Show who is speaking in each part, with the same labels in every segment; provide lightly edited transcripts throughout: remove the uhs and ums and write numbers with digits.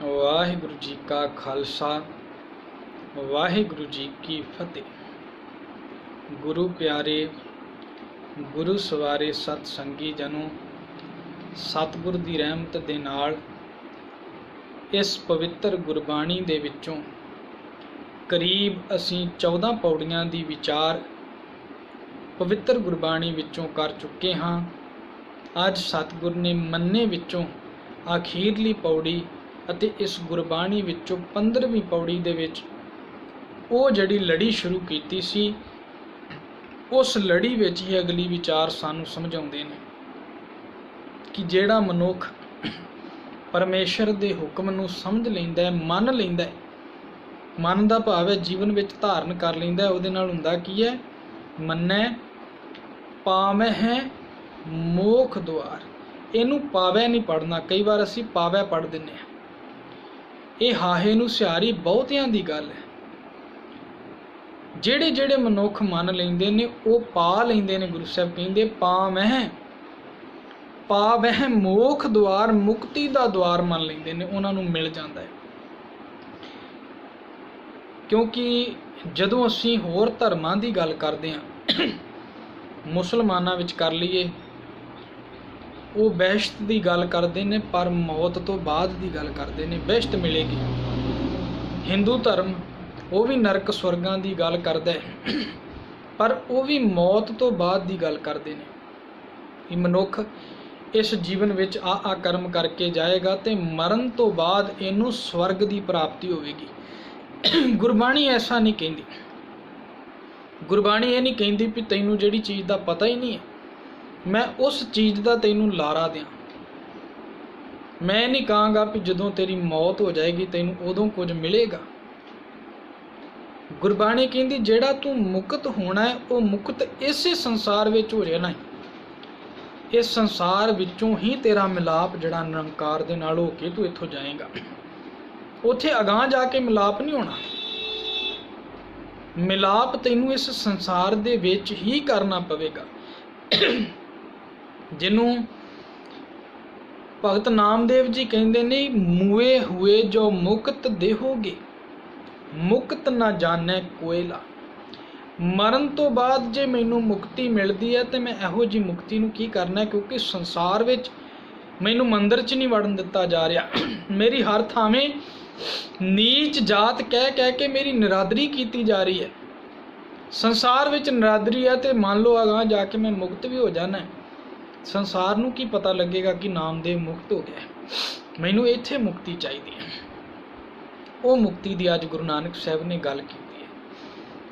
Speaker 1: वाहिगुरु जी का खालसा वाहिगुरु जी की फतेह। गुरु प्यारे गुरु सवारे सत संगी जनों, सतगुर दी रहमत दे नाल इस पवित्र गुरबाणी दे विचों करीब असीं 14 पौड़ियां दी विचार पवित्र गुरबाणी विचों कर चुके हाँ। अज सतगुर ने मन्ने विचों आखिरली पौड़ी ਅਤੇ इस गुरबाणी विचों 15ਵੀं पौड़ी दे विच ਉਹ ਜਿਹੜੀ लड़ी शुरू की सी, उस लड़ी विच ही अगली विचार सानू समझाउंदे ने कि जेड़ा मनुख परमेश्वर दे हुक्म नू समझ लैंदा है, मन लैंदा है, मन दा भाव है जीवन विच धारण कर लैंदा है, उहदे नाल हुंदा की है, मन्नै पावै है मोख द्वार। इनू पावै नहीं पढ़ना, कई बार असीं पावै पढ़ दिंदे हां। ਇਹ ਹਾਹੇ ਨੂੰ ਸਿਆਰੀ ਬਹੁਤਿਆਂ ਦੀ ਗੱਲ ਹੈ। ਜਿਹੜੇ ਜਿਹੜੇ ਮਨੁੱਖ ਮੰਨ ਲੈਂਦੇ ਨੇ ਉਹ ਪਾ ਲੈਂਦੇ ਨੇ। ਗੁਰੂ ਸਾਹਿਬ ਕਹਿੰਦੇ ਪਾਵਹਿ ਮੋਖ ਦੁਆਰ, ਮੁਕਤੀ ਦਾ ਦੁਆਰ ਮੰਨ ਲੈਂਦੇ ਨੇ, ਉਹਨਾਂ ਨੂੰ ਮਿਲ ਜਾਂਦਾ ਹੈ। ਕਿਉਂਕਿ ਜਦੋਂ ਅਸੀਂ ਹੋਰ ਧਰਮਾਂ ਦੀ ਗੱਲ ਕਰਦੇ ਹਾਂ, ਮੁਸਲਮਾਨਾਂ ਵਿੱਚ ਕਰ ਲਈਏ, ਉਹ ਬਹਿਸ਼ਤ ਦੀ ਗੱਲ ਕਰਦੇ ਨੇ, ਪਰ ਮੌਤ ਤੋਂ ਬਾਅਦ ਦੀ ਗੱਲ ਕਰਦੇ ਨੇ, ਬਹਿਸ਼ਤ ਮਿਲੇਗੀ। ਹਿੰਦੂ ਧਰਮ ਉਹ ਵੀ ਨਰਕ ਸਵਰਗਾਂ ਦੀ ਗੱਲ ਕਰਦਾ ਹੈ, ਪਰ ਉਹ ਵੀ ਮੌਤ ਤੋਂ ਬਾਅਦ ਦੀ ਗੱਲ ਕਰਦੇ ਨੇ ਕਿ ਮਨੁੱਖ ਇਸ ਜੀਵਨ ਵਿੱਚ ਆ ਕਰਮ ਕਰਕੇ ਜਾਏਗਾ ਤੇ ਮਰਨ ਤੋਂ ਬਾਅਦ ਇਹਨੂੰ ਸਵਰਗ ਦੀ ਪ੍ਰਾਪਤੀ ਹੋਵੇਗੀ। ਗੁਰਬਾਣੀ ਐਸਾ ਨਹੀਂ ਕਹਿੰਦੀ। ਗੁਰਬਾਣੀ ਇਹ ਨਹੀਂ ਕਹਿੰਦੀ ਵੀ ਤੈਨੂੰ ਜਿਹੜੀ ਚੀਜ਼ ਦਾ ਪਤਾ ਹੀ ਨਹੀਂ ਹੈ, मैं उस चीज़ का तेनू लारा दियाँ। मैं नहीं कहांगा भी जदों तेरी मौत हो जाएगी तेनू उदों कुछ मिलेगा। गुरबाणी कहती जेड़ा तू मुक्त होना है वो मुक्त इसे संसार विच हो जाना है। इस संसार विचों ही तेरा मिलाप जड़ा निरंकार दे नाल हो के तू इत्थों जाएगा। उत्थे अगां जाके मिलाप नहीं होना। मिलाप तेनू इस संसार दे विच ही करना पवेगा। जिन्हों भगत नामदेव जी कहते ने, मुए हुए जो मुक्त देहोगे, मुक्त ना जाने कोयला। मरण तो बाद जे मैनू मुक्ति मिलती है तो मैं इहो जी मुक्ति नू की करना है, क्योंकि संसार विच मैनू मंदिर च नहीं वड़न दिता जा रहा। मेरी हर थावें नीच जात कह कह के मेरी निरादरी की जा रही है। संसार विच निरादरी है तो मान लो अगां जाके मैं मुक्त भी हो जाना है। संसार नू की पता लगेगा कि नामदेव मुक्त हो गया, मैनू इत्थे मुक्ति चाहिए है। वो मुक्ति की अज गुरु नानक साहब ने गल की है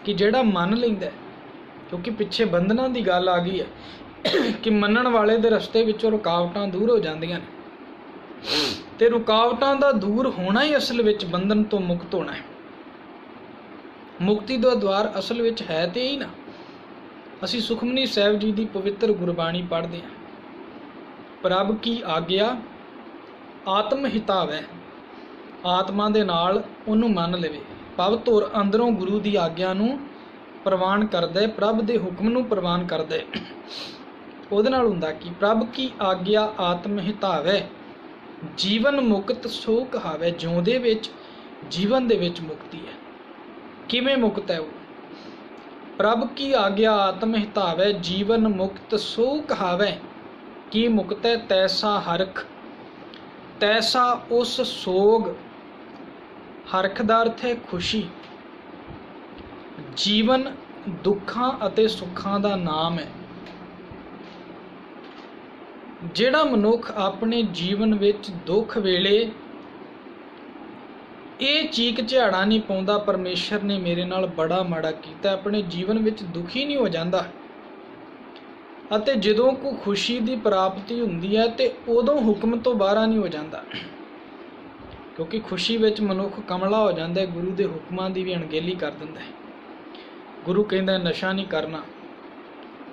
Speaker 1: कि जेड़ा मन लैंदा है, क्योंकि पिछे बंधना की गल आ गई है कि मनण वाले दे रस्ते विचों रुकावटां दूर हो जांदियां ने, ते रुकावटां दा दूर होना ही असल विच बंधन तो मुक्त होना है। मुक्ति का द्वार असल विच है तो यही ना। असी सुखमनी साहिब जी की पवित्र गुरबाणी पढ़ते हैं। प्रभ की आग्या आत्म हितावै, आत्मा दे नाल उन्हूं मन लवे। भव धुर अंदरों गुरु की आग्या नूं प्रवान करदा है, प्रभ दे हुक्म नूं प्रवान करदा है। उहदे नाल हुंदा कि प्रभ की आग्या आत्म हितावै, जीवन मुक्त सो कहावै। जिउंदे विच जीवन दे विच मुक्ति है। किवें मुक्त है वो? प्रभ की आग्या आत्म हितावै, जीवन मुक्त सो कहावै। की मुक्त है? तैसा हरख, तैसा उस सोग। हरख दा अर्थ है खुशी। जीवन दुखां अते सुखां दा नाम है। जेड़ा मनुख अपने जीवन विच दुख वेले ये चीक झियाड़ा नहीं पाउंदा, परमेश्वर ने मेरे नाल बड़ा माड़ा कीता, अपने जीवन विच दुखी नहीं हो जाता। अते जदों को खुशी की प्राप्ति हुंदी है तो उदों हुक्म तो बाहर नहीं हो जाता, क्योंकि खुशी विच मनुख कमला हो जाता है, गुरु के हुक्मां की भी अणगेली कर दिंदा है। गुरु कहता है नशा नहीं करना,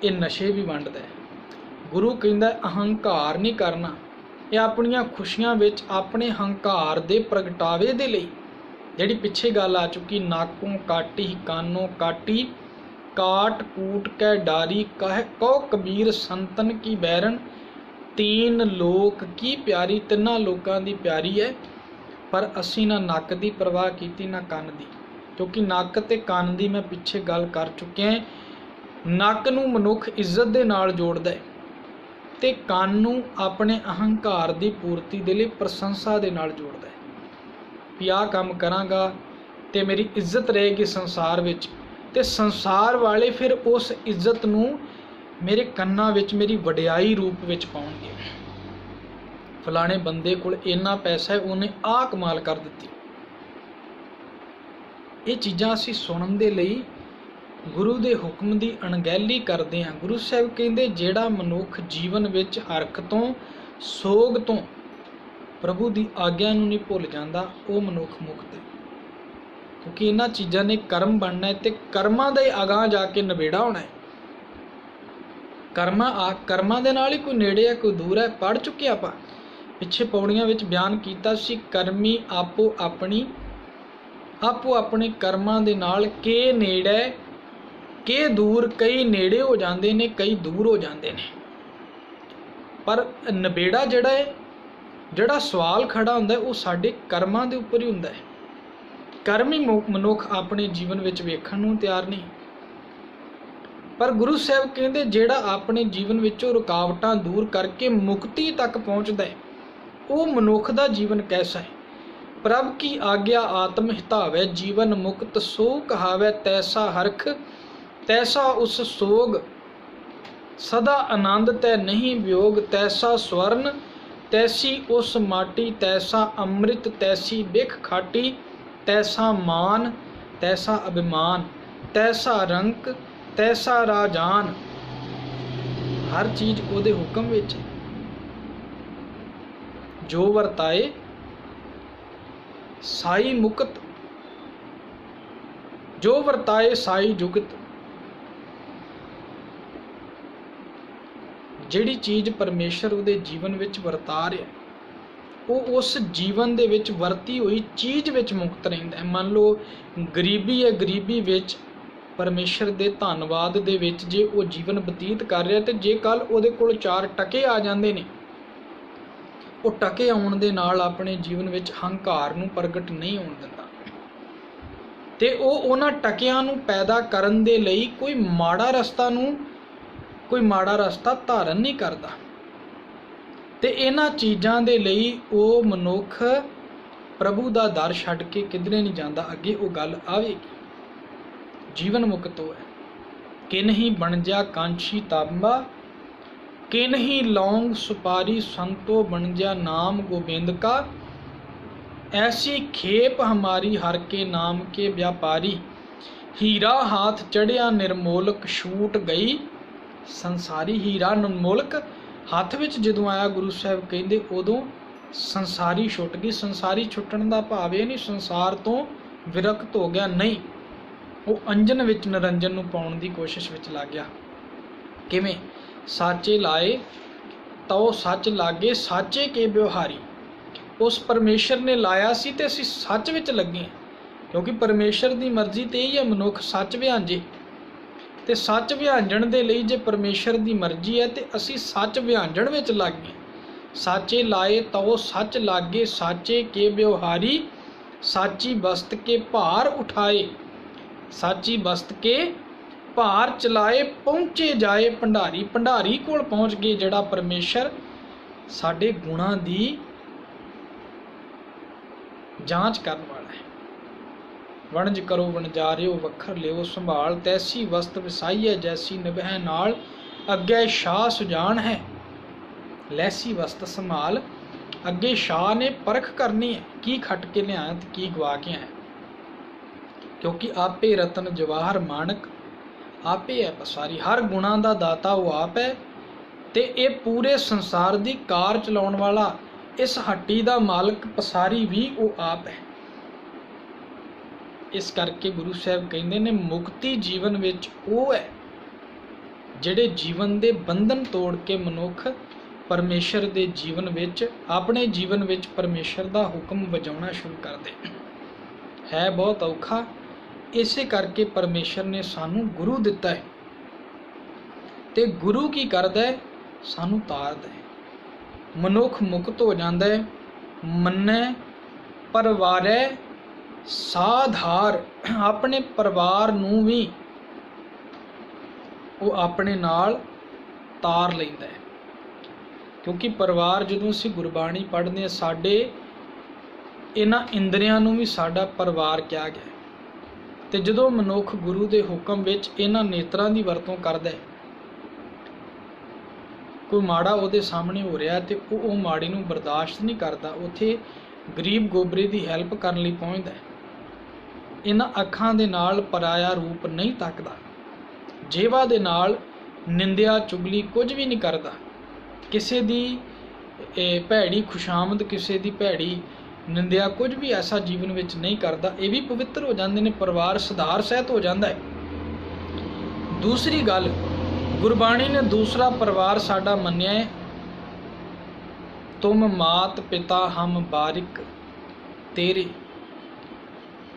Speaker 1: ये नशे भी वंडदा है। गुरु कहता है अहंकार नहीं करना, ये अपनियां खुशियां विच अपने हंकार दे प्रगटावे दे लई, जिहड़ी पिछे गल आ चुकी, नाकों काटी कानों काटी, काट कूट कै डारी, कह कौ कबीर संतन की बैरन, तीन लोक की प्यारी। तिन्ना लोकां दी प्यारी है, पर असी ना नक की परवाह की ना कन की, क्योंकि नक ते कन की मैं पिछे गल कर चुकिया। नक नूं मनुख इज्जत दे नाल जोड़दा है ते कन नूं अपने अहंकार की पूर्ति दे लई प्रशंसा दे नाल जोड़दा है भी आह काम करांगा ते मेरी इज्जत रहेगी संसार विच, ते संसार वाले फिर उस इज्जत नूं मेरे कन्नां विच मेरी वडियाई रूप विच पाउणगे। फलाणे बंदे कोल इन्ना पैसा है, उन्हें आह कमाल कर दित्ती। ये चीज़ां असीं सुणन दे लई गुरु दे हुक्म की अणगहली करते हैं। गुरु साहब कहते जेड़ा मनुख जीवन विच हरख तो सोग तो प्रभु की आग्या नूं नहीं भुल जाता, वो मनुख मुक्त है। क्योंकि इन्हां चीज़ां ने कर्म बनना है ते कर्मां दा ही अगां जाके नबेड़ा होना है। कर्मां दे नाल ही कोई नेड़े है कोई दूर है। पढ़ चुके आपां पिछे पौड़ियां विच बयान कीता सी, कर्मी आपो अपने कर्मां दे नाल के नेड़े के दूर, कई नेड़े हो जाते हैं कई दूर हो जाते हैं। पर नबेड़ा जिहड़ा है, जिहड़ा सवाल खड़ा हुंदा है, वो साडे कर्मां दे उपर ही हुंदा है। कर्म ही मनुख अपने जीवन विच वेखण नूं तैयार नहीं। पर गुरु साहब कहते जिहड़ा अपने जीवन विचों रुकावटां दूर करके मुक्ति तक पहुँचदा है, वो मनुख दा जीवन कैसा है। प्रभ की आज्ञा आत्म हितावै, जीवन मुक्त सो कहावै, तैसा हरख तैसा उस सोग, सदा आनंद तै नहीं वियोग, तैसा स्वर्ण तैसी उस माटी, तैसा अमृत तैसी बिख खाटी, तैसा मान तैसा अभिमान, तैसा रंक तैसा राजान। हर चीज़ उहदे हुक्म विच है। जो वरताए साई मुकत, जो वरताए साई जुगत। जिहड़ी चीज़ परमेश्वर उहदे जीवन विच वरता रहा, वो उस जीवन दे विच वरती हुई चीज़ विच मुक्त रहिंदा है। मान लो गरीबी है, गरीबी विच परमेश्वर दे धन्नवाद दे विच जे वो जीवन बतीत कर रहा, तो जे कल उहदे कोल 4 टके आ जांदे ने, वो टके आउण दे नाल अपने जीवन विच हंकार नूं प्रगट नहीं होण दिंदा, ते वो उन्हां टकियां नूं पैदा करन दे लई कोई माड़ा रस्ता धारण नहीं करता। ते इन्हां चीज़ां दे लई वो मनुख प्रभु दा दर छड्ड के किधरे नहीं जाता। अगे वो गल आवेगी। जीवन मुक्त होए किन ही बन जा कांछी तांबा, किन ही लौंग सुपारी, संतो बन जा नाम गोबिंद का, ऐसी खेप हमारी हर के नाम के व्यापारी, हीरा हाथ चढ़िया निर्मोलक छूट गई संसारी। हीरा निर्मोलक हथ विच जदों आया, गुरु साहब कहते उदों संसारी छुट गई। संसारी छुट्टण दा भाव ये नहीं संसार तो विरक्त हो गया, नहीं, वो अंजन विच निरंजन नूं पाउण दी कोशिश विच लग गया। किवें साचे लाए तो सच लागे, साचे के व्यवहारी। उस परमेश्वर ने लाया सी ते असीं सच विच लगे, क्योंकि परमेश्वर दी मर्जी ते यही है मनुख सच विहांजे। ते सच विहांजण दे लई जे परमेश्वर दी मर्जी है ते असीं सच विहांजण विच लग गए। साचे लाए तो सच लागे, साचे के व्यवहारी, साची बस्त के भार उठाए, साची बस्त के भार चलाए, पहुँचे जाए भंडारी। भंडारी कोल पहुँच गए जिहड़ा परमेश्वर साडे गुणां दी जांच करन वाला है। वणज करो वणजारियो वखर लियो संभाल, तैसी वस्त विसाई है जैसी निभै नाल, अगे शाह सुजान है लैसी वस्त संभाल। अगे शाह ने परख करनी है की खट के लिया तो की गवा के आया, क्योंकि आपे रतन जवाहर मानक आपे है पसारी। हर गुणा का दाता वो आप है, ते ये पूरे संसार की कार चलाउण वाला, इस हट्टी का मालक पसारी भी वो आप है। इस करके गुरु साहब कहते ने मुक्ति जीवन विच वो है जिहड़े जीवन के बंधन तोड़ के मनुख परमेश्वर के जीवन विच अपने जीवन विच परमेश्वर का हुक्म वजाउणा शुरू कर दे। है बहुत औखा, इसे करके परमेश्वर ने सानू गुरु दिता है, ते गुरु की करदा है सानू तारदा है। मनुख मुक्त हो जाता है, मन्ने ਪਰਵਾਰੈ ਸਾਧਾਰ, ਆਪਣੇ ਪਰਿਵਾਰ ਨੂੰ ਵੀ ਉਹ ਆਪਣੇ ਨਾਲ ਤਾਰ ਲੈਂਦਾ ਹੈ। ਕਿਉਂਕਿ ਪਰਿਵਾਰ, ਜਦੋਂ ਅਸੀਂ ਗੁਰਬਾਣੀ ਪੜ੍ਹਦੇ ਹਾਂ, ਸਾਡੇ ਇਹਨਾਂ ਇੰਦਰੀਆਂ ਨੂੰ ਵੀ ਸਾਡਾ ਪਰਿਵਾਰ ਕਿਹਾ ਗਿਆ। ਤੇ ਜਦੋਂ ਮਨੁੱਖ ਗੁਰੂ ਦੇ ਹੁਕਮ ਵਿੱਚ ਇਹਨਾਂ ਨੇਤਰਾਂ ਦੀ ਵਰਤੋਂ ਕਰਦਾ ਹੈ, ਕੋਈ ਮਾੜਾ ਉਹਦੇ ਸਾਹਮਣੇ ਹੋ ਰਿਹਾ ਤੇ ਉਹ ਮਾੜੀ ਨੂੰ ਬਰਦਾਸ਼ਤ ਨਹੀਂ ਕਰਦਾ, ਉੱਥੇ ਗਰੀਬ ਗੋਬਰੇ ਦੀ ਹੈਲਪ ਕਰਨ ਲਈ ਪਹੁੰਚਦਾ ਹੈ। ਇਹਨਾਂ ਅੱਖਾਂ ਦੇ ਨਾਲ ਪਰਾਇਆ ਰੂਪ ਨਹੀਂ ਤੱਕਦਾ, ਜੀਵਾ ਦੇ ਨਾਲ ਨਿੰਦਿਆ ਚੁਗਲੀ ਕੁਝ ਵੀ ਨਹੀਂ ਕਰਦਾ, ਕਿਸੇ ਦੀ ਭੈੜੀ ਖੁਸ਼ਾਮਦ, ਕਿਸੇ ਦੀ ਭੈੜੀ ਨਿੰਦਿਆ ਕੁਝ ਵੀ ਐਸਾ ਜੀਵਨ ਵਿੱਚ ਨਹੀਂ ਕਰਦਾ। ਇਹ ਵੀ ਪਵਿੱਤਰ ਹੋ ਜਾਂਦੇ ਨੇ, ਪਰਿਵਾਰ ਸੁਧਾਰ ਸਹਿਤ ਹੋ ਜਾਂਦਾ ਹੈ। ਦੂਸਰੀ ਗੱਲ, ਗੁਰਬਾਣੀ ਨੇ ਦੂਸਰਾ ਪਰਿਵਾਰ ਸਾਡਾ ਮੰਨਿਆ ਹੈ, ਤੁਮ ਮਾਤ ਪਿਤਾ ਹਮ ਬਾਰਿਕ ਤੇਰੇ,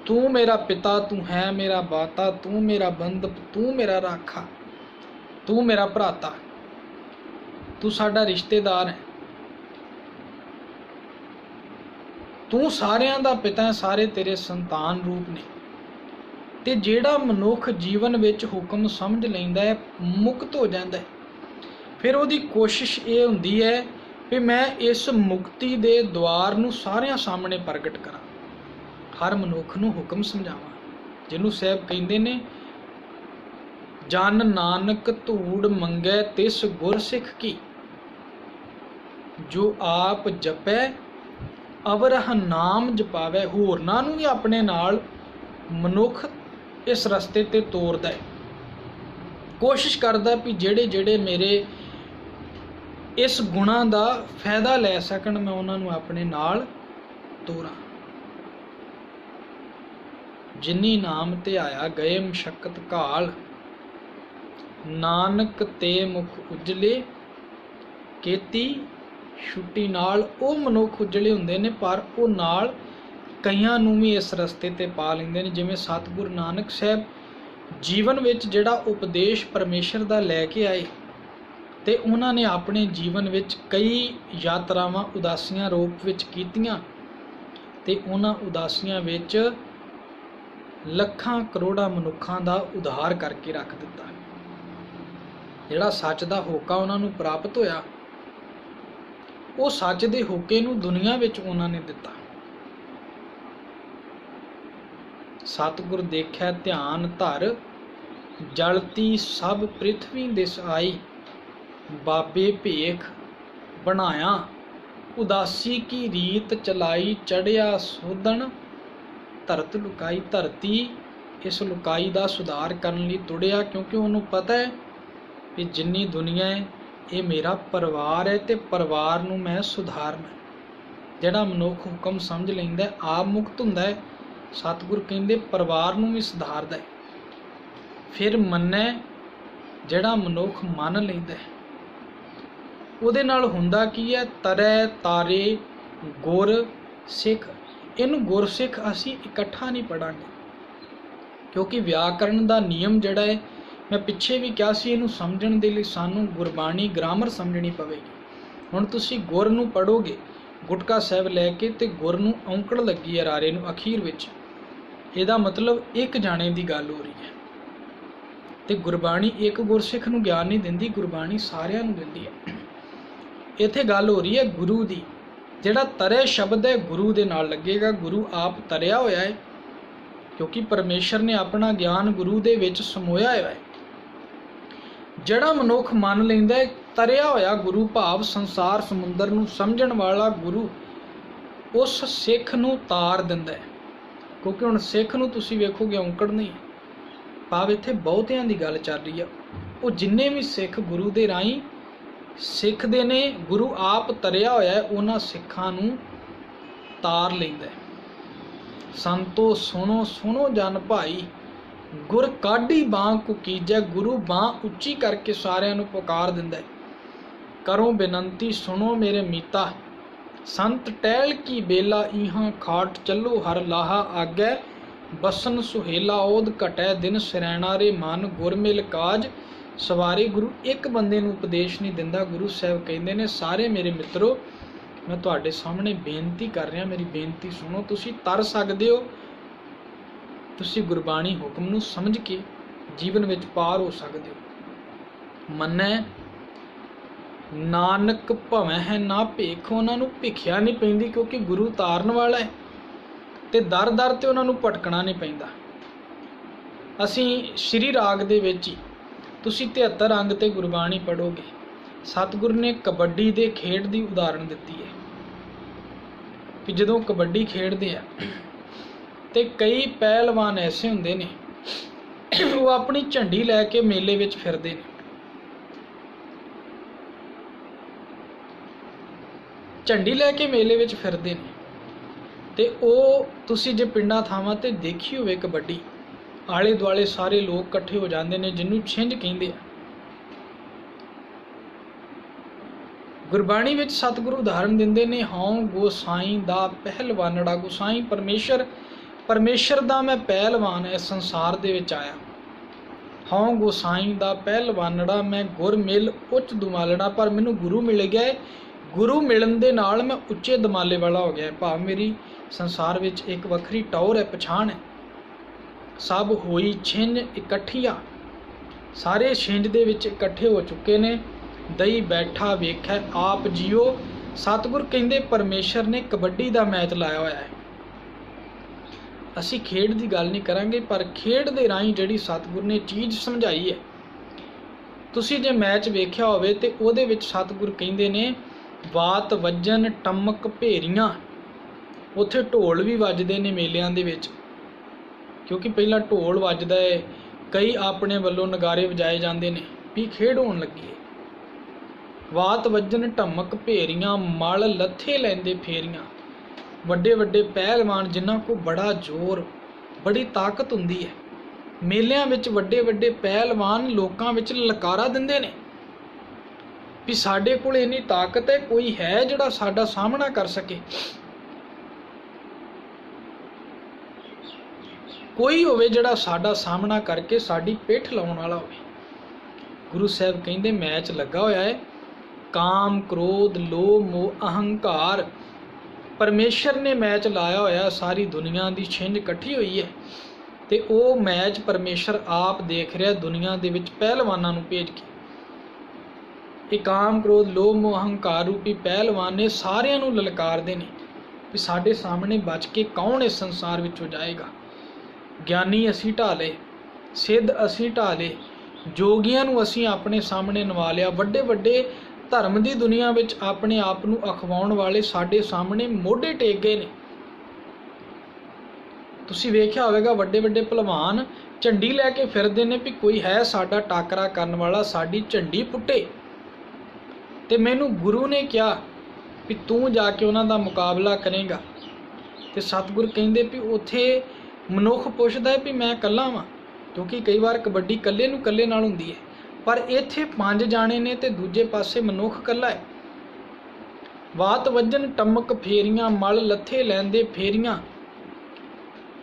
Speaker 1: ਤੂੰ ਮੇਰਾ ਪਿਤਾ, ਤੂੰ ਹੈ ਮੇਰਾ ਬਾਤਾ, ਤੂੰ ਮੇਰਾ ਬੰਧਪ, ਤੂੰ ਮੇਰਾ ਰਾਖਾ, ਤੂੰ ਮੇਰਾ ਭਰਾਤਾ, ਤੂੰ ਸਾਡਾ ਰਿਸ਼ਤੇਦਾਰ ਹੈ, ਤੂੰ ਸਾਰਿਆਂ ਦਾ ਪਿਤਾ ਹੈ, ਸਾਰੇ ਤੇਰੇ ਸੰਤਾਨ ਰੂਪ ਨੇ। ਤੇ ਜਿਹੜਾ ਮਨੁੱਖ ਜੀਵਨ ਵਿੱਚ ਹੁਕਮ ਸਮਝ ਲੈਂਦਾ ਹੈ, ਮੁਕਤ ਹੋ ਜਾਂਦਾ ਹੈ। ਫਿਰ ਉਹਦੀ ਕੋਸ਼ਿਸ਼ ਇਹ ਹੁੰਦੀ ਹੈ ਕਿ ਮੈਂ ਇਸ ਮੁਕਤੀ ਦੇ ਦੁਆਰ ਨੂੰ ਸਾਰਿਆਂ ਸਾਹਮਣੇ ਪ੍ਰਗਟ ਕਰਾਂ, ਹਰ ਮਨੁੱਖ ਨੂੰ ਹੁਕਮ ਸਮਝਾਵਾਂ, ਜਿਹਨੂੰ ਸਾਹਿਬ ਕਹਿੰਦੇ ਨੇ, ਜਨ ਨਾਨਕ ਧੂੜ ਮੰਗੈ ਤਿਸ ਗੁਰ ਸਿੱਖ ਕੀ, ਜੋ ਆਪ ਜਪੈ ਅਵਰਹ ਨਾਮ ਜਪਾਵੇ। ਹੋਰਨਾਂ ਨੂੰ ਵੀ ਆਪਣੇ ਨਾਲ ਮਨੁੱਖ ਇਸ ਰਸਤੇ ਤੇ ਤੋਰਦਾ ਹੈ, ਕੋਸ਼ਿਸ਼ ਕਰਦਾ ਵੀ ਜਿਹੜੇ ਜਿਹੜੇ ਮੇਰੇ ਇਸ ਗੁਣਾਂ ਦਾ ਫਾਇਦਾ ਲੈ ਸਕਣ, ਮੈਂ ਉਹਨਾਂ ਨੂੰ ਆਪਣੇ ਨਾਲ ਤੋਰਾਂ। ਜਿਨੀ ਨਾਮ ਤੇ ਆਇਆ ਗਏ ਮਸ਼ੱਕਤ ਘਾਲ, ਨਾਨਕ ਤੇ ਮੁਖ ਉਜਲੇ ਕੀਤੀ ਛੁੱਟੀ ਨਾਲ। ਉਹ ਮਨੁੱਖ ਉਜਲੇ ਹੁੰਦੇ ਨੇ, ਪਰ ਉਹ ਨਾਲ ਕਈਆਂ ਨੂੰ ਵੀ ਇਸ ਰਸਤੇ ਤੇ ਪਾ ਲੈਂਦੇ ਨੇ। ਜਿਵੇਂ ਸਤਿਗੁਰੂ ਨਾਨਕ ਸਾਹਿਬ ਜੀਵਨ ਵਿੱਚ ਜਿਹੜਾ ਉਪਦੇਸ਼ ਪਰਮੇਸ਼ਰ ਦਾ ਲੈ ਕੇ ਆਏ, ਤੇ ਉਹਨਾਂ ਨੇ ਆਪਣੇ ਜੀਵਨ ਵਿੱਚ ਕਈ ਯਾਤਰਾਵਾਂ ਉਦਾਸੀਆਂ ਰੂਪ ਵਿੱਚ ਕੀਤੀਆਂ, ਤੇ ਉਹਨਾਂ ਉਦਾਸੀਆਂ ਵਿੱਚ ਲੱਖਾਂ ਕਰੋੜਾਂ ਮਨੁੱਖਾਂ ਦਾ ਉਧਾਰ ਕਰਕੇ ਰੱਖ ਦਿੱਤਾ। ਜਿਹੜਾ ਸੱਚ ਦਾ ਹੋਕਾ ਉਹਨਾਂ ਨੂੰ ਪ੍ਰਾਪਤ ਹੋਇਆ, ਉਹ ਸੱਚ ਦੇ ਹੋਕੇ ਨੂੰ ਦੁਨੀਆ ਵਿੱਚ ਉਹਨਾਂ ਨੇ ਦਿੱਤਾ। ਸਤਿਗੁਰ ਦੇਖਿਆ ਧਿਆਨ ਧਰ, ਜਲਤੀ ਸਭ ਪ੍ਰਿਥਵੀ ਦਿਸ ਆਈ, ਬਾਬੇ ਭੇਖ ਬਣਾਇਆ, ਉਦਾਸੀ ਕੀ ਰੀਤ ਚਲਾਈ, ਚੜਿਆ ਸੋਧਣ ਧਰਤ ਲੁਕਾਈ। ਧਰਤੀ ਇਸ ਲੁਕਾਈ ਦਾ ਸੁਧਾਰ ਕਰਨ ਲਈ ਤੁੜਿਆ, ਕਿਉਂਕਿ ਉਹਨੂੰ ਪਤਾ ਹੈ ਕਿ ਜਿੰਨੀ ਦੁਨੀਆ ਹੈ ਇਹ ਮੇਰਾ ਪਰਿਵਾਰ ਹੈ, ਤੇ ਪਰਿਵਾਰ ਨੂੰ ਮੈਂ ਸੁਧਾਰਨਾ। ਜਿਹੜਾ ਮਨੁੱਖ ਹੁਕਮ ਸਮਝ ਲੈਂਦਾ ਆਪ ਮੁਕਤ ਹੁੰਦਾ ਹੈ। ਸਤਿਗੁਰ ਕਹਿੰਦੇ ਪਰਿਵਾਰ ਨੂੰ ਵੀ ਸੁਧਾਰਦਾ ਹੈ। ਫਿਰ ਮੰਨੈ, ਜਿਹੜਾ ਮਨੁੱਖ ਮੰਨ ਲੈਂਦਾ ਹੈ, ਉਹਦੇ ਨਾਲ ਹੁੰਦਾ ਕੀ ਹੈ, ਤਰੈ ਤਾਰੇ ਗੁਰ ਸਿੱਖ। ਇਹਨੂੰ ਗੁਰਸਿੱਖ ਅਸੀਂ ਇਕੱਠਾ ਨਹੀਂ ਪੜਾਂਗੇ, ਕਿਉਂਕਿ ਵਿਆਕਰਨ ਦਾ ਨਿਯਮ ਜਿਹੜਾ ਹੈ, ਮੈਂ ਪਿੱਛੇ ਵੀ ਕਿਹਾ ਸੀ, ਇਹਨੂੰ ਸਮਝਣ ਦੇ ਲਈ ਸਾਨੂੰ ਗੁਰਬਾਣੀ ਗ੍ਰਾਮਰ ਸਮਝਣੀ ਪਵੇਗੀ। ਹੁਣ ਤੁਸੀਂ ਗੁਰ ਨੂੰ ਪੜੋਗੇ ਗੁਟਕਾ ਸਾਹਿਬ ਲੈ ਕੇ, ਤੇ ਗੁਰ ਨੂੰ ਔਂਕੜ ਲੱਗੀ ਹੈ ਰਾਰੇ ਨੂੰ ਅਖੀਰ ਵਿੱਚ, ਇਹਦਾ ਮਤਲਬ ਇੱਕ ਜਾਣੇ ਦੀ ਗੱਲ ਹੋ ਰਹੀ ਹੈ। ਤੇ ਗੁਰਬਾਣੀ ਇੱਕ ਗੁਰਸਿੱਖ ਨੂੰ ਗਿਆਨ ਨਹੀਂ ਦਿੰਦੀ, ਗੁਰਬਾਣੀ ਸਾਰਿਆਂ ਨੂੰ ਦਿੰਦੀ ਹੈ। ਇੱਥੇ ਗੱਲ ਹੋ ਰਹੀ ਹੈ ਗੁਰੂ ਦੀ। ਜਿਹੜਾ ਤਰੇ ਸ਼ਬਦ ਹੈ ਗੁਰੂ ਦੇ ਨਾਲ ਲੱਗੇਗਾ। ਗੁਰੂ ਆਪ ਤਰਿਆ ਹੋਇਆ ਹੈ, ਕਿਉਂਕਿ ਪਰਮੇਸ਼ਰ ਨੇ ਆਪਣਾ ਗਿਆਨ ਗੁਰੂ ਦੇ ਵਿੱਚ ਸਮੋਇਆ ਹੋਇਆ ਹੈ। ਜਿਹੜਾ ਮਨੁੱਖ ਮੰਨ ਲੈਂਦਾ ਹੈ ਤਰਿਆ ਹੋਇਆ ਗੁਰੂ, ਭਾਵ ਸੰਸਾਰ ਸਮੁੰਦਰ ਨੂੰ ਸਮਝਣ ਵਾਲਾ ਗੁਰੂ, ਉਸ ਸਿੱਖ ਨੂੰ ਤਾਰ ਦਿੰਦਾ ਹੈ। ਕਿਉਂਕਿ ਹੁਣ ਸਿੱਖ ਨੂੰ ਤੁਸੀਂ ਵੇਖੋਗੇ ਔਂਕੜ ਨਹੀਂ, ਭਾਵ ਇੱਥੇ ਬਹੁਤਿਆਂ ਦੀ ਗੱਲ ਚੱਲ ਰਹੀ ਹੈ। ਉਹ ਜਿੰਨੇ ਵੀ ਸਿੱਖ ਗੁਰੂ ਦੇ ਰਾਹੀਂ ਸਿੱਖਦੇ ਨੇ, ਗੁਰੂ ਆਪ ਤਰਿਆ ਹੋਇਆ ਹੈ, ਉਹਨਾਂ ਸਿੱਖਾਂ ਨੂੰ ਤਾਰ ਲੈਂਦਾ ਹੈ। ਸੰਤੋ ਸੁਣੋ ਸੁਣੋ ਜਨ ਭਾਈ, ਗੁਰ ਕਾਢੀ ਬਾਂਹ ਕੋ ਕੀਜੈ। ਗੁਰੂ ਬਾਂਹ ਉੱਚੀ ਕਰਕੇ ਸਾਰਿਆਂ ਨੂੰ ਪੁਕਾਰ ਦਿੰਦਾ ਹੈ। ਕਰੋ ਬੇਨੰਤੀ ਸੁਣੋ ਮੇਰੇ ਮੀਤਾ, ਸੰਤ ਟਹਿਲ ਕੀ ਬੇਲਾ, ਇਹਾਂ ਖਾਟ ਚੱਲੋ ਹਰ ਲਾਹਾ ਆਗੈ, ਬਸਨ ਸੁਹੇਲਾ ਓਦ ਘਟੈ ਦਿਨ ਸਰੈਣਾ ਰੇ ਮਨ, ਗੁਰ ਮਿਲ ਕਾਜ ਸਵਾਰੇ। ਗੁਰੂ ਇੱਕ ਬੰਦੇ ਨੂੰ ਉਪਦੇਸ਼ ਨਹੀਂ ਦਿੰਦਾ। ਗੁਰੂ ਸਾਹਿਬ ਕਹਿੰਦੇ ਨੇ ਸਾਰੇ ਮੇਰੇ ਮਿੱਤਰੋ मैं तुहाडे सामने बेनती कर रहा, मेरी बेनती सुनो। तुसी तर सकदे हो, तुसी गुरबाणी हुक्म नूं समझ के जीवन विच पार हो सकदे हो। मन्नै नानक भवें है ना भेख, उन्हां नूं भिखिया नहीं पैंदी, क्योंकि गुरु तारन वाला है ते दर दर ते उन्हां नूं भटकना नहीं पैंदा। असीं श्री राग दे विच ही तुसी 73 अंग ते गुरबाणी पढ़ोगे, सतगुर ने कबड्डी दे खेड दी उदाहरण दित्ती है कि जदों कबड्डी खेडदे आ ते कई पहलवान ऐसे हुंदे ने वो अपनी झंडी लैके मेले विच फिरदे ने। झंडी लैके मेले विच फिरदे ने ते ਉਹ ਤੁਸੀਂ ਜੇ ਪਿੰਡਾਂ ਥਾਵਾਂ ਤੇ ਦੇਖੀ ਹੋਵੇ ਕਬੱਡੀ, ਆਲੇ ਦੁਆਲੇ ਸਾਰੇ ਲੋਕ ਇਕੱਠੇ ਹੋ ਜਾਂਦੇ ਨੇ, ਜਿਹਨੂੰ ਛਿੰਝ ਕਹਿੰਦੇ ਆ। ਗੁਰਬਾਣੀ ਵਿੱਚ ਸਤਿਗੁਰੂ ਉਦਾਹਰਨ ਦਿੰਦੇ ਨੇ, ਹਉ ਗੋਸਾਈ ਦਾ ਪਹਿਲਵਾਨੜਾ। ਗੋਸਾਈ ਪਰਮੇਸ਼ਰ ਦਾ ਮੈਂ ਪਹਿਲਵਾਨ ਇਸ ਸੰਸਾਰ ਦੇ ਵਿੱਚ ਆਇਆ। ਹਉ ਗੋਸਾਈ ਦਾ ਪਹਿਲਵਾਨੜਾ, ਮੈਂ ਗੁਰ ਮਿਲ ਉੱਚ ਦੁਮਾਲਣਾ। ਪਰ ਮੈਨੂੰ ਗੁਰੂ ਮਿਲ ਗਿਆ ਹੈ, ਗੁਰੂ ਮਿਲਣ ਦੇ ਨਾਲ ਮੈਂ ਉੱਚੇ ਦਮਾਲੇ ਵਾਲਾ ਹੋ ਗਿਆ। ਭਾਵ ਮੇਰੀ ਸੰਸਾਰ ਵਿੱਚ ਇੱਕ ਵੱਖਰੀ ਟੌਰ ਹੈ, ਪਛਾਣ ਹੈ। ਸਭ ਹੋਈ ਛਿੰਝ ਇਕੱਠੀਆਂ, ਸਾਰੇ ਛਿੰਝ ਦੇ ਵਿੱਚ ਇਕੱਠੇ ਹੋ ਚੁੱਕੇ ਨੇ। ਦਈ ਬੈਠਾ ਵੇਖੈ ਆਪ ਜੀਓ। ਸਤਿਗੁਰ ਕਹਿੰਦੇ ਪਰਮੇਸ਼ਰ ਨੇ ਕਬੱਡੀ ਦਾ ਮੈਚ ਲਾਇਆ ਹੋਇਆ ਹੈ। ਅਸੀਂ ਖੇਡ ਦੀ ਗੱਲ ਨਹੀਂ ਕਰਾਂਗੇ, ਪਰ ਖੇਡ ਦੇ ਰਾਹੀਂ ਜਿਹੜੀ ਸਤਿਗੁਰ ਨੇ ਚੀਜ਼ ਸਮਝਾਈ ਹੈ, ਤੁਸੀਂ ਜੇ ਮੈਚ ਵੇਖਿਆ ਹੋਵੇ ਤੇ ਉਹਦੇ ਵਿੱਚ ਸਤਿਗੁਰ ਕਹਿੰਦੇ ਨੇ ਵਾਤ ਵੱਜਣ ਟਮਕ ਭੇਰੀਆਂ। ਉੱਥੇ ਢੋਲ ਵੀ ਵੱਜਦੇ ਨੇ ਮੇਲਿਆਂ ਦੇ ਵਿੱਚ, ਕਿਉਂਕਿ ਪਹਿਲਾਂ ਢੋਲ ਵੱਜਦਾ ਹੈ, ਕਈ ਆਪਣੇ ਵੱਲੋਂ ਨਗਾਰੇ ਵਜਾਏ ਜਾਂਦੇ ਨੇ ਵੀ ਖੇਡ ਹੋਣ ਲੱਗੀ ਹੈ। ਵਾਤ ਵੱਜਣ ਢਮਕ ਭੇਰੀਆਂ, ਮਲ ਲੱਥੇ ਲੈਂਦੇ ਫੇਰੀਆਂ। ਵੱਡੇ ਵੱਡੇ ਪਹਿਲਵਾਨ ਜਿਨ੍ਹਾਂ ਕੋਲ ਬੜਾ ਜ਼ੋਰ, ਬੜੀ ਤਾਕਤ ਹੁੰਦੀ ਹੈ, ਮੇਲਿਆਂ ਵਿੱਚ ਵੱਡੇ ਵੱਡੇ ਪਹਿਲਵਾਨ ਲੋਕਾਂ ਵਿੱਚ ਲਲਕਾਰਾ ਦਿੰਦੇ ਨੇ ਵੀ ਸਾਡੇ ਕੋਲ ਇੰਨੀ ਤਾਕਤ ਹੈ, ਕੋਈ ਹੈ ਜਿਹੜਾ ਸਾਡਾ ਸਾਹਮਣਾ ਕਰ ਸਕੇ। ਕੋਈ ਹੋਵੇ ਜਿਹੜਾ ਸਾਡਾ ਸਾਹਮਣਾ ਕਰਕੇ ਸਾਡੀ ਪਿੱਠ ਲਾਉਣ ਵਾਲਾ ਹੋਵੇ। ਗੁਰੂ ਸਾਹਿਬ ਕਹਿੰਦੇ ਮੈਚ ਲੱਗਾ ਹੋਇਆ ਹੈ, ਕਾਮ ਕ੍ਰੋਧ ਲੋਭ ਮੋਹ ਅਹੰਕਾਰ। ਪਰਮੇਸ਼ਰ ਨੇ ਮੈਚ ਲਾਇਆ ਹੋਇਆ, ਸਾਰੀ ਦੁਨੀਆ ਦੀ ਛਿੰਝ ਇਕੱਠੀ ਹੋਈ ਹੈ ਤੇ ਉਹ ਮੈਚ ਪਰਮੇਸ਼ਰ ਆਪ ਦੇਖ ਰਿਹਾ ਦੁਨੀਆ ਦੇ ਵਿੱਚ ਪਹਿਲਵਾਨਾਂ ਨੂੰ ਭੇਜ ਕੇ। ਇਹ ਕਾਮ ਕ੍ਰੋਧ ਲੋਭ ਮੋਹ ਅਹੰਕਾਰ ਰੂਪੀ ਪਹਿਲਵਾਨ ਨੇ ਸਾਰਿਆਂ ਨੂੰ ਲਲਕਾਰਦੇ ਨੇ ਵੀ ਸਾਡੇ ਸਾਹਮਣੇ ਬਚ ਕੇ ਕੌਣ ਇਸ ਸੰਸਾਰ ਵਿੱਚੋਂ ਜਾਏਗਾ। ਗਿਆਨੀ ਅਸੀਂ ਢਾਹ ਲਏ, ਸਿੱਧ ਅਸੀਂ ਢਾਹ ਲਏ, ਜੋਗੀਆਂ ਨੂੰ ਅਸੀਂ ਆਪਣੇ ਸਾਹਮਣੇ ਨਵਾ ਲਿਆ। ਵੱਡੇ ਵੱਡੇ ਧਰਮ ਦੀ ਦੁਨੀਆ ਵਿੱਚ ਆਪਣੇ ਆਪ ਨੂੰ ਅਖਵਾਉਣ ਵਾਲੇ ਸਾਡੇ ਸਾਹਮਣੇ ਮੋਢੇ ਟੇਕ ਗਏ ਨੇ। ਤੁਸੀਂ ਵੇਖਿਆ ਹੋਵੇਗਾ ਵੱਡੇ ਵੱਡੇ ਭਲਵਾਨ ਝੰਡੀ ਲੈ ਕੇ ਫਿਰਦੇ ਨੇ ਵੀ ਕੋਈ ਹੈ ਸਾਡਾ ਟਾਕਰਾ ਕਰਨ ਵਾਲਾ, ਸਾਡੀ ਝੰਡੀ ਪੁੱਟੇ। ਤੇ ਮੈਨੂੰ ਗੁਰੂ ਨੇ ਕਿਹਾ ਵੀ ਤੂੰ ਜਾ ਕੇ ਉਹਨਾਂ ਦਾ ਮੁਕਾਬਲਾ ਕਰੇਗਾ। ਤੇ ਸਤਿਗੁਰ ਕਹਿੰਦੇ ਵੀ ਉੱਥੇ ਮਨੁੱਖ ਪੁੱਛਦਾ ਹੈ ਵੀ ਮੈਂ ਇਕੱਲਾ ਵਾਂ, ਕਿਉਂਕਿ ਕਈ ਵਾਰ ਕਬੱਡੀ ਇਕੱਲੇ ਨੂੰ ਇਕੱਲੇ ਨਾਲ ਹੁੰਦੀ ਹੈ, ਪਰ ਇੱਥੇ 5 ਜਾਣੇ ਨੇ ਤੇ ਦੂਜੇ ਪਾਸੇ ਮਨੁੱਖ ਇਕੱਲਾ ਹੈ। ਵਾਤ ਵੱਜਣ ਟਮਕ ਫੇਰੀਆਂ, ਮਲ ਲੱਥੇ ਲੈਂਦੇ ਫੇਰੀਆਂ।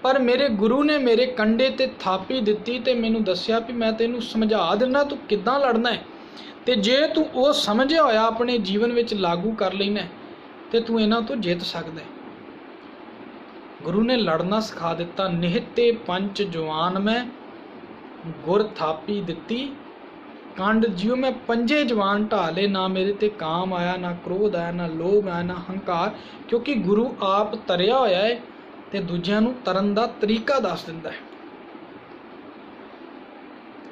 Speaker 1: ਪਰ ਮੇਰੇ ਗੁਰੂ ਨੇ ਮੇਰੇ ਕੰਡੇ ਤੇ ਥਾਪੀ ਦਿੱਤੀ ਤੇ ਮੈਨੂੰ ਦੱਸਿਆ ਵੀ ਮੈਂ ਤੈਨੂੰ ਸਮਝਾ ਦਿੰਦਾ ਤੂੰ ਕਿੱਦਾਂ ਲੜਨਾ ਹੈ, ਤੇ ਜੇ ਤੂੰ ਉਹ ਸਮਝਿਆ ਹੋਇਆ ਆਪਣੇ ਜੀਵਨ ਵਿੱਚ ਲਾਗੂ ਕਰ ਲੈਣਾ ਤੇ ਤੂੰ ਇਹਨਾਂ ਤੋਂ ਜਿੱਤ ਸਕਦਾ ਹੈ। ਗੁਰੂ ਨੇ ਲੜਨਾ ਸਿਖਾ ਦਿੱਤਾ। ਨਿਹਤੇ ਪੰਚ ਜਵਾਨ ਮੈਂ ਗੁਰ ਥਾਪੀ ਦਿੱਤੀ ਕੰਡ ਜਿਉ। ਮੈਂ 5 ਜਵਾਨ ਢਾਲੇ, ਨਾ ਮੇਰੇ ਤੇ ਕਾਮ ਆਇਆ, ਨਾ ਕ੍ਰੋਧ ਆਇਆ, ਨਾ ਲੋਭ ਆਇਆ, ਨਾ ਹੰਕਾਰ। ਕਿਉਂਕਿ ਗੁਰੂ ਆਪ ਤਰਿਆ ਹੋਇਆ ਹੈ ਤੇ ਦੂਜਿਆਂ ਨੂੰ ਤਰਨ ਦਾ ਤਰੀਕਾ ਦੱਸ ਦਿੰਦਾ ਹੈ।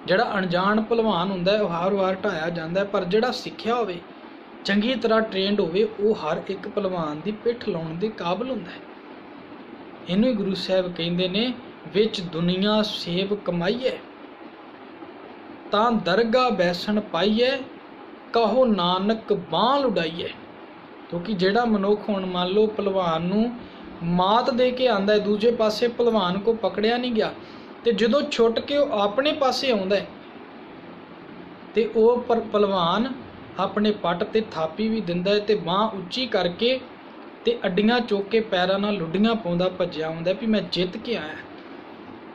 Speaker 1: ਜਿਹੜਾ ਅਣਜਾਣ ਭਲਵਾਨ ਹੁੰਦਾ ਹੈ ਉਹ ਹਰ ਵਾਰ ਢਾਇਆ ਜਾਂਦਾ ਹੈ, ਪਰ ਜਿਹੜਾ ਸਿੱਖਿਆ ਹੋਵੇ, ਚੰਗੀ ਤਰ੍ਹਾਂ ਟ੍ਰੇਨਡ ਹੋਵੇ, ਉਹ ਹਰ ਇੱਕ ਭਲਵਾਨ ਦੀ ਪਿੱਠ ਲਾਉਣ ਦੇ ਕਾਬਲ ਹੁੰਦਾ ਹੈ। ਇਹਨੂੰ ਹੀ ਗੁਰੂ ਸਾਹਿਬ ਕਹਿੰਦੇ ਨੇ ਵਿੱਚ ਦੁਨੀਆ ਸੇਵ ਕਮਾਈਏ, ਤਾਂ ਦਰਗਾਹ ਬੈਸਣ ਪਾਈਏ, ਕਹੋ ਨਾਨਕ ਬਾਂਹ ਲੁਡਾਈਏ। ਕਿਉਂਕਿ ਜਿਹੜਾ ਮਨੁੱਖ ਹੁਣ ਮੰਨ ਲਓ ਭਲਵਾਨ ਨੂੰ ਮਾਤ ਦੇ ਕੇ ਆਉਂਦਾ ਹੈ, ਦੂਜੇ ਪਾਸੇ ਭਲਵਾਨ ਕੋ ਪਕੜਿਆ ਨਹੀਂ ਗਿਆ, ਤੇ ਜਦੋਂ ਛੁੱਟ ਕੇ ਉਹ ਆਪਣੇ ਪਾਸੇ ਆਉਂਦਾ ਹੈ ਤੇ ਉਹ ਭਲਵਾਨ ਆਪਣੇ ਪੱਟ ਤੇ ਥਾਪੀ ਵੀ ਦਿੰਦਾ ਹੈ ਤੇ ਬਾਂਹ ਉੱਚੀ ਕਰਕੇ ਤੇ ਅੱਡੀਆਂ ਚੁੱਕ ਕੇ ਪੈਰਾਂ ਨਾਲ ਲੁੱਡੀਆਂ ਪਾਉਂਦਾ ਭੱਜਿਆ ਆਉਂਦਾ ਵੀ ਮੈਂ ਜਿੱਤ ਕੇ ਆਇਆ।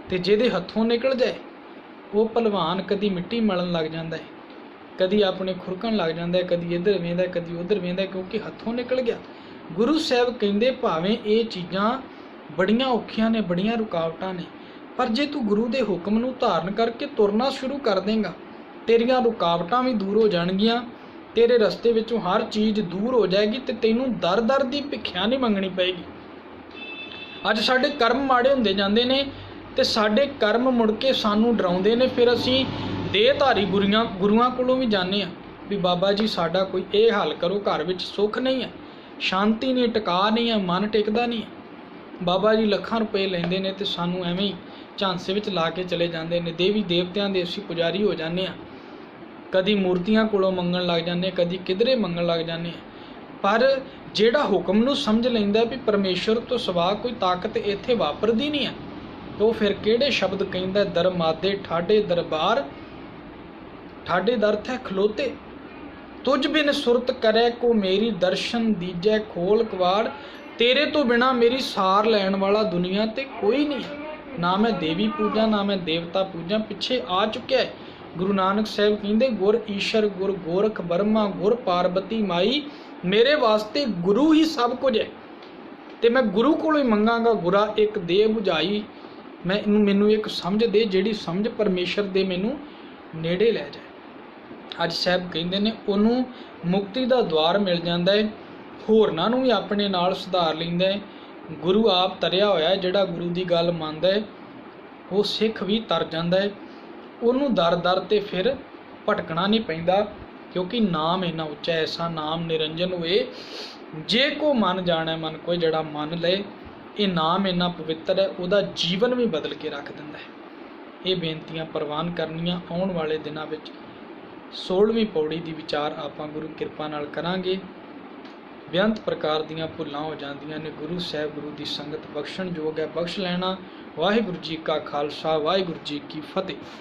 Speaker 1: ਤੇ ਜਿਹਦੇ ਹੱਥੋਂ ਨਿਕਲ ਜਾਏ ਉਹ ਭਲਵਾਨ ਕਦੀ ਮਿੱਟੀ ਮਲਣ ਲੱਗ ਜਾਂਦਾ ਹੈ, ਕਦੀ ਆਪਣੇ ਖੁਰਕਣ ਲੱਗ ਜਾਂਦਾ ਹੈ, ਕਦੀ ਇੱਧਰ ਵੇਂਦਾ, ਕਦੀ ਉੱਧਰ ਵੇਂਦਾ, ਕਿਉਂਕਿ ਹੱਥੋਂ ਨਿਕਲ ਗਿਆ। गुरु साहब कहते भावें ये चीज़ां बड़ियां औखियां ने, बड़ियां रुकावटां ने, पर जे तू गुरु के हुक्म नूं धारण करके तुरना शुरू कर देंगा, तेरियां रुकावटां भी दूर हो जाणगियां, तेरे रस्ते विचों हर चीज़ दूर हो जाएगी ते तैनूं दर दर दी भिख्या नहीं मंगनी पेगी। अज साडे कर्म माड़े हुंदे जांदे ने ते साडे कर्म मुड़ के सानूं डराउंदे ने। फिर असीं देहधारी गुरुआं कोलों भी जाने भी बाबा जी साडा कोई ये हल करो, घर विच सुख नहीं है, शांति नहीं, टिका नहीं है, मन टिकदा नहीं है। बाबा जी लखां रुपए लैंदे ने ते सानूं एवें ही झांसे विच ला के चले जांदे ने। देवी देवतियां दे असीं पुजारी हो जाने आ, कदी मूर्तियां कोलों मंगण लग जाने, कदी किधरे मंगण लग जाने। पर ਜਿਹੜਾ हुक्म ਨੂੰ समझ ਲੈਂਦਾ भी परमेश्वर तो सिवा कोई ताकत ਇੱਥੇ ਵਾਪਰਦੀ नहीं है, तो फिर ਕਿਹੜੇ शब्द ਕਹਿੰਦਾ, दरमादे ठाडे दरबार ठाडे दर थे खलोते, तुझ बिन सुरत करे को मेरी दर्शन दीजै खोल कवाड़, तेरे तो बिना मेरी सार लैन वाला दुनिया ते कोई नहीं है। ना मैं देवी पूजा ना मैं देवता पूजा, पिछे आ चुकिया है। गुरु नानक साहब कहते गुर ईश्वर गुर गोरख बर्मा गुर पार्वती माई, मेरे वास्ते गुरु ही सब कुछ है, तो मैं गुरु को ही मंगांगा। गुरा एक दे बुझाई, मैनू एक समझ दे जिहड़ी समझ परमेश्वर दे मैनू नेड़े लै जाए। अज साहब कहते ने उन्होंने मुक्ति का द्वार मिल जाता है, होरनां नूं भी अपने नाल सुधार लैंदा है। गुरु आप तरिया होया, जिहड़ा गुरु की गल मंनदा है वो सिख भी तर जाता है। उन्होंने दर दर ते फिर भटकना नहीं पैंदा, क्योंकि नाम इन्ना उच्चा, ऐसा नाम निरंजन होए जे को मन जाने मन कोई, जड़ा मन ले ये नाम इन्ना पवित्र है, वह जीवन भी बदल के रख दिंदा है। ये बेनतियां प्रवान करनियां आउण वाले दिनां विच 16वीं पौड़ी की विचार आपां गुरु किरपा नाल करांगे। बेअंत प्रकार दीयां भुल्लां हो जांदियां ने, गुरु साहब गुरु की संगत बख्शण जोग है, बख्श लेना। वाहिगुरू जी का खालसा, वाहिगुरू जी की फतेह।